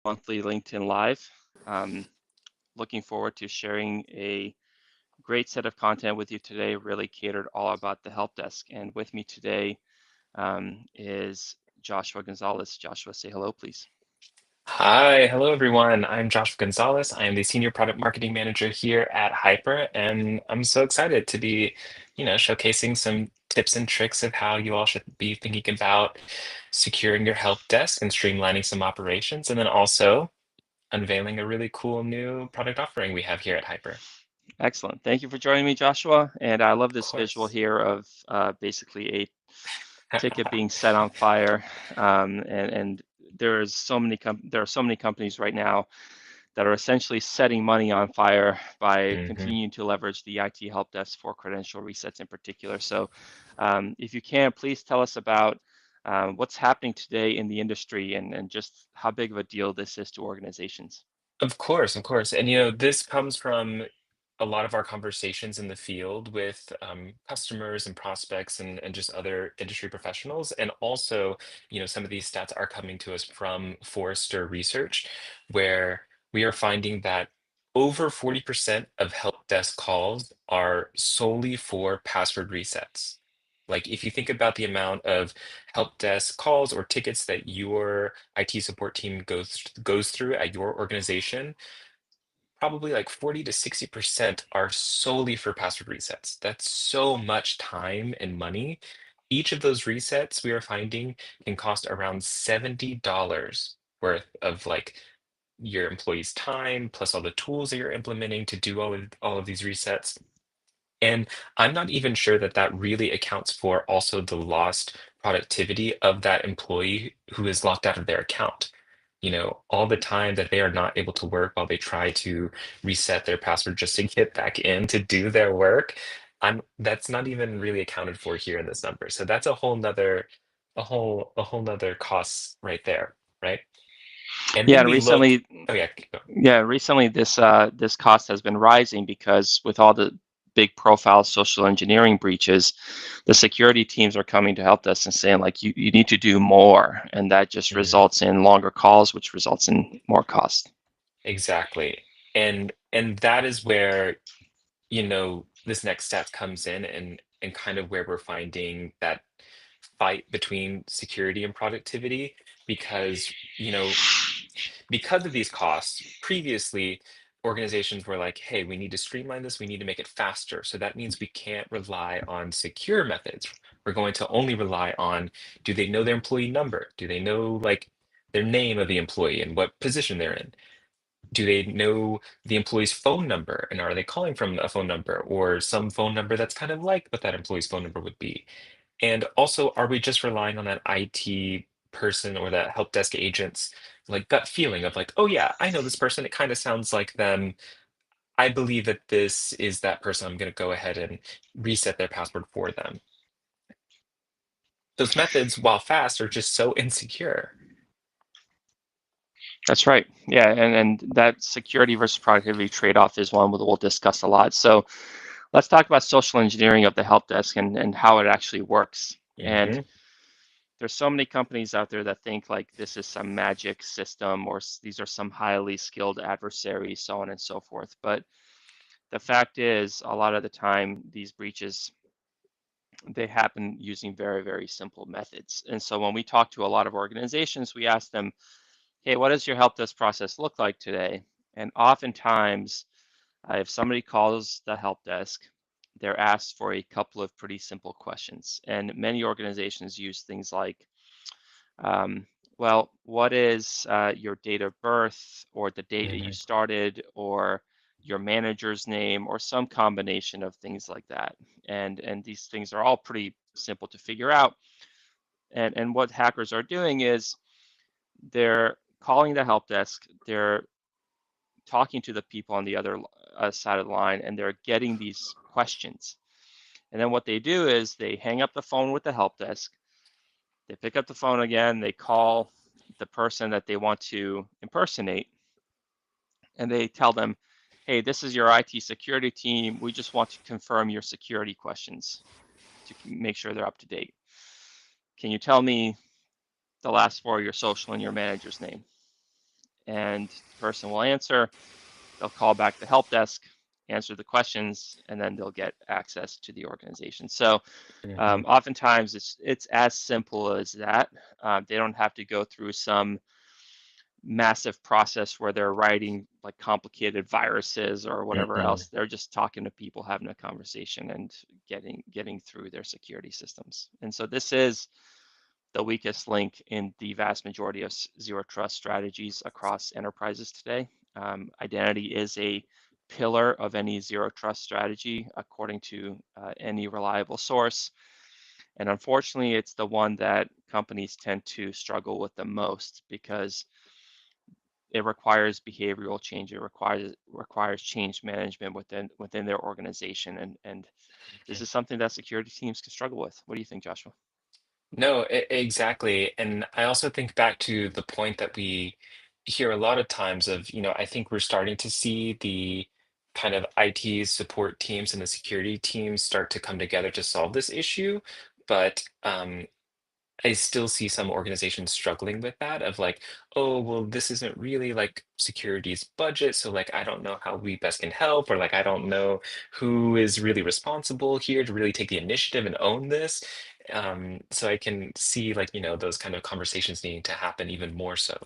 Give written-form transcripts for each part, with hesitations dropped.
monthly LinkedIn Live. Looking forward to sharing a great set of content with you today, really catered all about the help desk. And with me today is Joshua Gonzalez. Joshua, say hello, please. Hi, hello everyone. I'm Joshua Gonzalez. I am the Senior Product Marketing Manager here at HYPR, and I'm so excited to be, showcasing some tips and tricks of how you all should be thinking about securing your help desk and streamlining some operations, and then also unveiling a really cool new product offering we have here at HYPR. Excellent. Thank you for joining me, Joshua. And I love Of this visual course. here of basically a ticket being set on fire. And there are so many companies right now that are essentially setting money on fire by hmm continuing to leverage the IT help desk for credential resets in particular. So if you can, please tell us about what's happening today in the industry and just how big of a deal this is to organizations. Of course, of course. And this comes from a lot of our conversations in the field with customers and prospects and just other industry professionals. And also, some of these stats are coming to us from Forrester research, where we are finding that over 40% of help desk calls are solely for password resets. Like if you think about the amount of help desk calls or tickets that your IT support team goes through at your organization, probably like 40 to 60% are solely for password resets. That's so much time and money. Each of those resets we are finding can cost around $70 worth of like your employees' time, plus all the tools that you're implementing to do all of these resets. And I'm not even sure that that really accounts for also the lost productivity of that employee who is locked out of their account. All the time that they are not able to work while they try to reset their password just to get back in to do their work. That's not even really accounted for here in this number. So that's a whole nother cost right there, right? And Yeah, then and we look, recently, oh yeah, this cost has been rising because with all the big profile social engineering breaches, the security teams are coming to help us and saying like you need to do more, and that just Mhm. results in longer calls, which results in more cost. Exactly. And that is where, this next step comes in and kind of where we're finding that fight between security and productivity because, because of these costs, previously organizations were like, hey, we need to streamline this, we need to make it faster. So that means we can't rely on secure methods. We're going to only rely on, do they know their employee number? Do they know like their name of the employee and what position they're in? Do they know the employee's phone number and are they calling from a phone number or some phone number that's kind of like what that employee's phone number would be? And also, are we just relying on that IT person or that help desk agent's like gut feeling of like, oh yeah, I know this person. It kind of sounds like them. I believe that this is that person. I'm going to go ahead and reset their password for them. Those methods, while fast, are just so insecure. That's right. Yeah, and that security versus productivity trade-off is one that we'll discuss a lot. So let's talk about social engineering of the help desk and how it actually works. And hmm there's so many companies out there that think like this is some magic system or these are some highly skilled adversaries, so on and so forth. But the fact is, a lot of the time, these breaches they happen using very, very simple methods. And so when we talk to a lot of organizations, we ask them, hey, what does your help desk process look like today? And oftentimes, if somebody calls the help desk, they're asked for a couple of pretty simple questions. And many organizations use things like, um, well, what is your date of birth or the date that you hmm started or your manager's name or some combination of things like that. And these things are all pretty simple to figure out. And what hackers are doing is they're calling the help desk, they're talking to the people on the other side of the line, and they're getting these questions. And then what they do is they hang up the phone with the help desk, they pick up the phone again, they call the person that they want to impersonate, and they tell them, hey, this is your IT security team. We just want to confirm your security questions to make sure they're up to date. Can you tell me the last four of your social and your manager's name? and the person will answer. They'll call back the help desk, answer the questions, and then they'll get access to the organization. So Hmm. oftentimes it's as simple as that. They don't have to go through some massive process where they're writing like complicated viruses or whatever Hmm. else. They're just talking to people, having a conversation, and getting through their security systems. And so this is the weakest link in the vast majority of zero trust strategies across enterprises today. Identity is a pillar of any zero trust strategy, according to any reliable source. And unfortunately, it's the one that companies tend to struggle with the most because it requires behavioral change. It requires change management within their organization, and this is something that security teams can struggle with. What do you think, Joshua? No, exactly. And I also think back to the point that we hear a lot of times of, I think we're starting to see the kind of IT support teams and the security teams start to come together to solve this issue. But I still see some organizations struggling with that of like, oh, well, this isn't really like security's budget, so like I don't know how we best can help, or like I don't know who is really responsible here to really take the initiative and own this. So I can see like, those kind of conversations needing to happen even more so.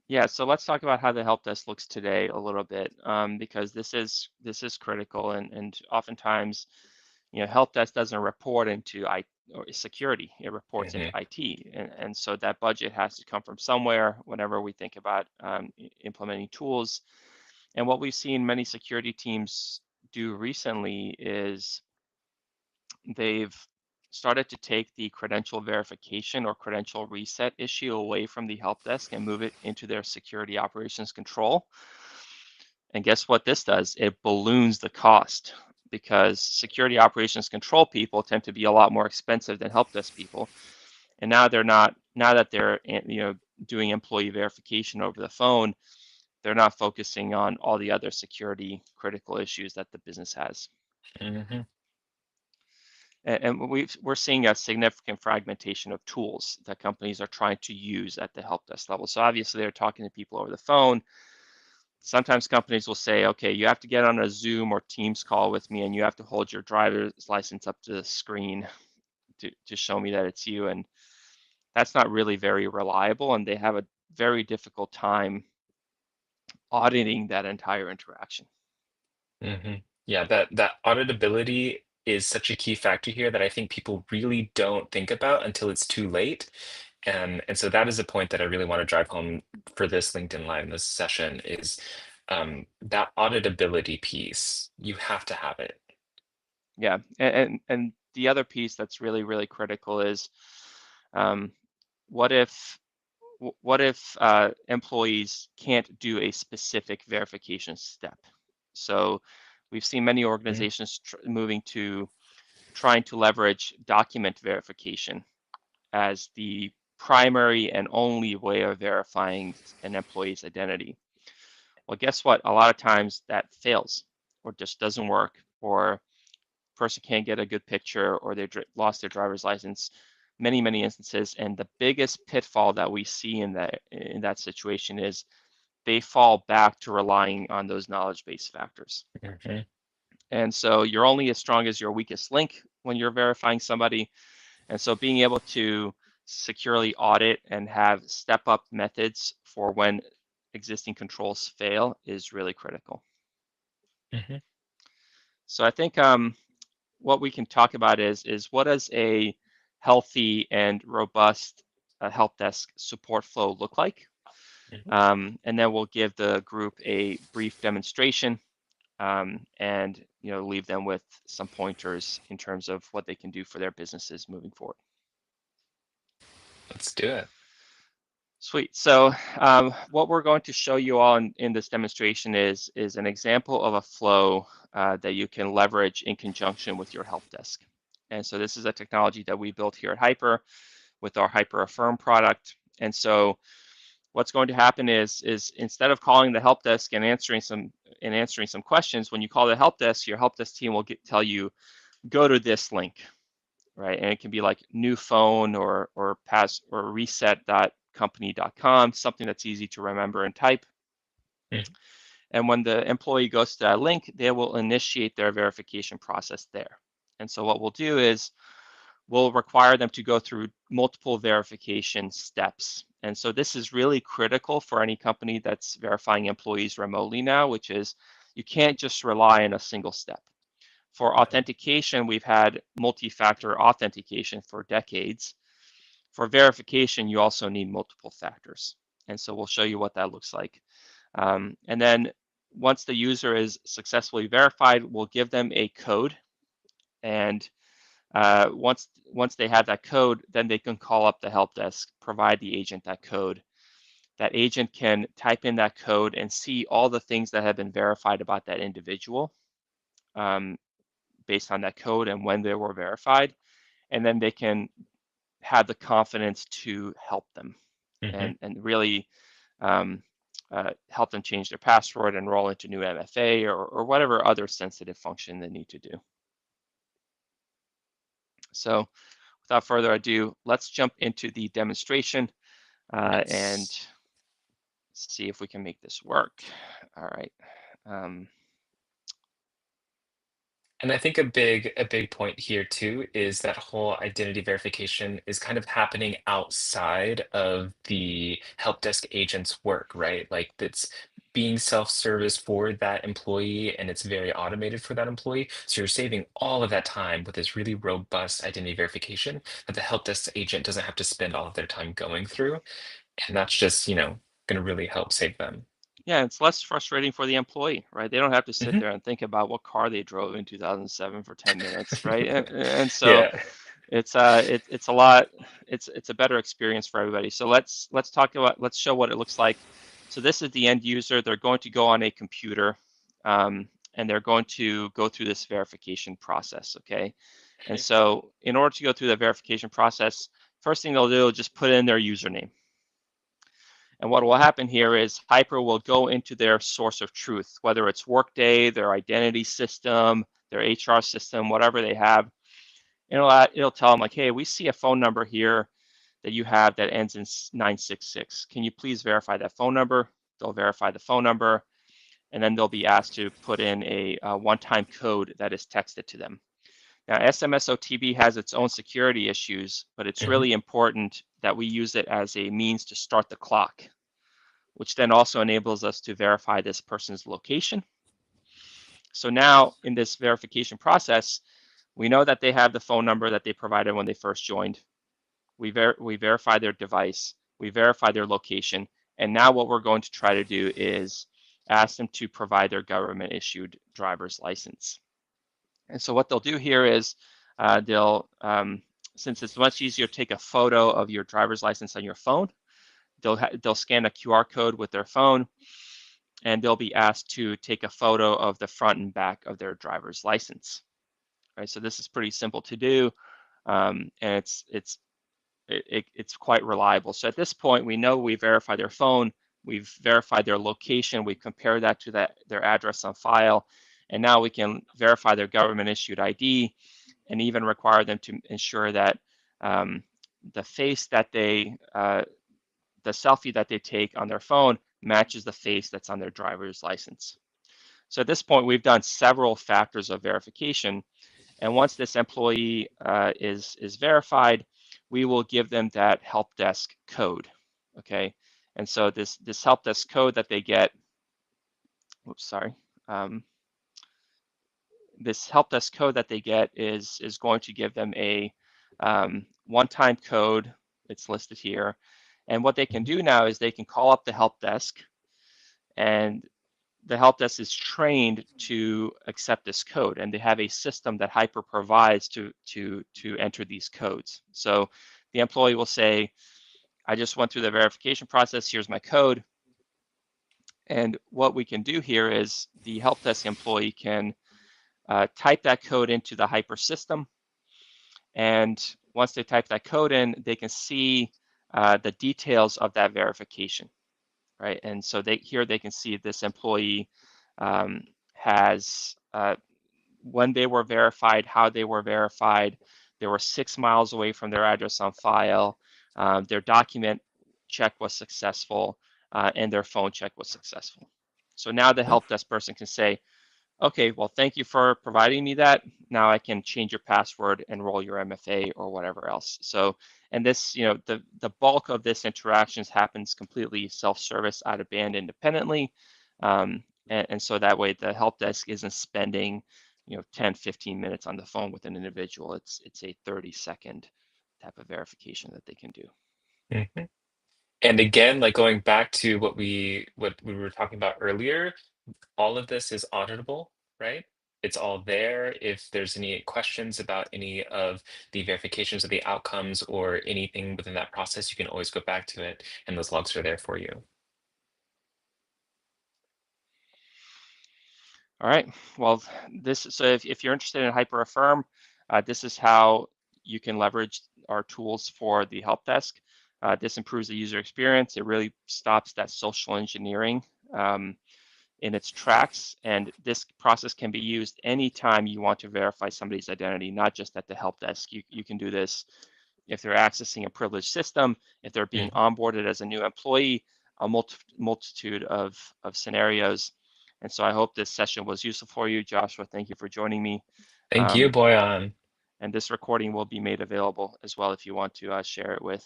Yeah, so let's talk about how the help desk looks today a little bit, because this is critical, and oftentimes, help desk doesn't report into or security; it reports into Hmm. IT, and so that budget has to come from somewhere. Whenever we think about implementing tools, and what we've seen many security teams do recently is they've started to take the credential verification or credential reset issue away from the help desk and move it into their security operations control. And guess what this does? It balloons the cost because security operations control people tend to be a lot more expensive than help desk people. And now they're not, now that they're doing employee verification over the phone, they're not focusing on all the other security critical issues that the business has. Hmm. And we're seeing a significant fragmentation of tools that companies are trying to use at the help desk level. So obviously they're talking to people over the phone. Sometimes companies will say, okay, you have to get on a Zoom or Teams call with me and you have to hold your driver's license up to the screen to show me that it's you. And that's not really very reliable. And they have a very difficult time auditing that entire interaction. Hmm. Yeah, that auditability is such a key factor here that I think people really don't think about until it's too late. And so that is a point that I really want to drive home for this LinkedIn Live, this session is that auditability piece. You have to have it. Yeah. And the other piece that's really, really critical is um, what if what if employees can't do a specific verification step? So we've seen many Mhm. organizations moving to trying to leverage document verification as the primary and only way of verifying an employee's identity. Well, guess what? A lot of times that fails or just doesn't work, or person can't get a good picture, or they lost their driver's license. Many instances, and the biggest pitfall that we see in that situation is they fall back to relying on those knowledge-based factors. Mhm. And so you're only as strong as your weakest link when you're verifying somebody. And so being able to securely audit and have step-up methods for when existing controls fail is really critical. Mhm. So I think what we can talk about is what does a healthy and robust help desk support flow look like? Mhm. And then we'll give the group a brief demonstration, and leave them with some pointers in terms of what they can do for their businesses moving forward. Let's do it. Sweet. So what we're going to show you all in this demonstration is an example of a flow that you can leverage in conjunction with your help desk. And so this is a technology that we built here at HYPR with our HYPR Affirm product. And so what's going to happen is instead of calling the help desk and answering some questions, when you call the help desk, your help desk team will tell you go to this link, right? And it can be like new phone or pass or reset company.com, something that's easy to remember and type. Mhm. And when the employee goes to that link, they will initiate their verification process there. And so what we'll do is we'll require them to go through multiple verification steps. And so this is really critical for any company that's verifying employees remotely now, which is you can't just rely on a single step. For authentication, we've had multi-factor authentication for decades. For verification, you also need multiple factors. And so we'll show you what that looks like. And then once the user is successfully verified, we'll give them a code. And once they have that code, then they can call up the help desk, provide the agent that code. That agent can type in that code and see all the things that have been verified about that individual based on that code and when they were verified. And then they can have the confidence to help them Mhm. and really um, help them change their password, enroll into new MFA, or whatever other sensitive function they need to do. So without further ado, let's jump into the demonstration and Yes. see if we can make this work. All right. And I think a big point here too is that whole identity verification is kind of happening outside of the help desk agent's work, right? Like it's being self-service for that employee and it's very automated for that employee. So you're saving all of that time with this really robust identity verification that the help desk agent doesn't have to spend all of their time going through. And that's just, going to really help save them. Yeah, it's less frustrating for the employee, right? They don't have to sit Mhm. there and think about what car they drove in 2007 for 10 minutes, right? And so Yeah. it's a lot, it's a better experience for everybody. So let's show what it looks like. So this is the end user. They're going to go on a computer and they're going to go through this verification process, okay? And so in order to go through the verification process, first thing they'll do is just put in their username. And what will happen here is HYPR will go into their source of truth, whether it's Workday, their identity system, their HR system, whatever they have. And it'll tell them like, hey, we see a phone number here that you have that ends in 966. Can you please verify that phone number? They'll verify the phone number, and then they'll be asked to put in a one-time code that is texted to them. Now, SMS OTP has its own security issues, but it's Mhm. really important that we use it as a means to start the clock, which then also enables us to verify this person's location. So now in this verification process, we know that they have the phone number that they provided when they first joined. We verify their device, we verify their location, and now what we're going to try to do is ask them to provide their government issued driver's license. And so what they'll do here is since it's much easier to take a photo of your driver's license on your phone, they'll scan a QR code with their phone, and they'll be asked to take a photo of the front and back of their driver's license. Right, so this is pretty simple to do, and it's quite reliable. So at this point, we know we verified their phone, we've verified their location, we compare that to their address on file, and now we can verify their government issued ID, and even require them to ensure that um, the face that the selfie that they take on their phone matches the face that's on their driver's license. So at this point, we've done several factors of verification. And once this employee is verified, we will give them that help desk code. Okay. And so this help desk code that they get, oops, sorry. This help desk code that they get is going to give them a one-time code. It's listed here. And what they can do now is they can call up the help desk, and the help desk is trained to accept this code, and they have a system that HYPR provides to enter these codes. So the employee will say, I just went through the verification process, here's my code. And what we can do here is the help desk employee can type that code into the HYPR system, and once they type that code in, they can see the details of that verification, right? And so they can see this employee has when they were verified, how they were verified. They were 6 miles away from their address on file. Their document check was successful and their phone check was successful. So now the help desk person can say, okay, well, thank you for providing me that. Now I can change your password, enroll your MFA or whatever else. So, and this, you know, the bulk of this interactions happens completely self-service out of band independently. And so that way the help desk isn't spending, you know, 10, 15 minutes on the phone with an individual. It's a 30-second type of verification that they can do. Mhm. And again, like going back to what we were talking about earlier, all of this is auditable, right? It's all there. If there's any questions about any of the verifications of the outcomes or anything within that process, you can always go back to it, and those logs are there for you. All right. Well, so if you're interested in HYPR Affirm, this is how you can leverage our tools for the help desk. This improves the user experience. It really stops that social engineering in its tracks. And this process can be used anytime you want to verify somebody's identity, not just at the help desk. You can do this if they're accessing a privileged system, if they're being Mhm. onboarded as a new employee, a multitude of scenarios. And so I hope this session was useful for you. Joshua, thank you for joining me. Thank you, Um, Boyan. and this recording will be made available as well if you want to share it with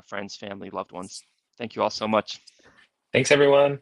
friends, family, loved ones. Thank you all so much. Thanks, everyone.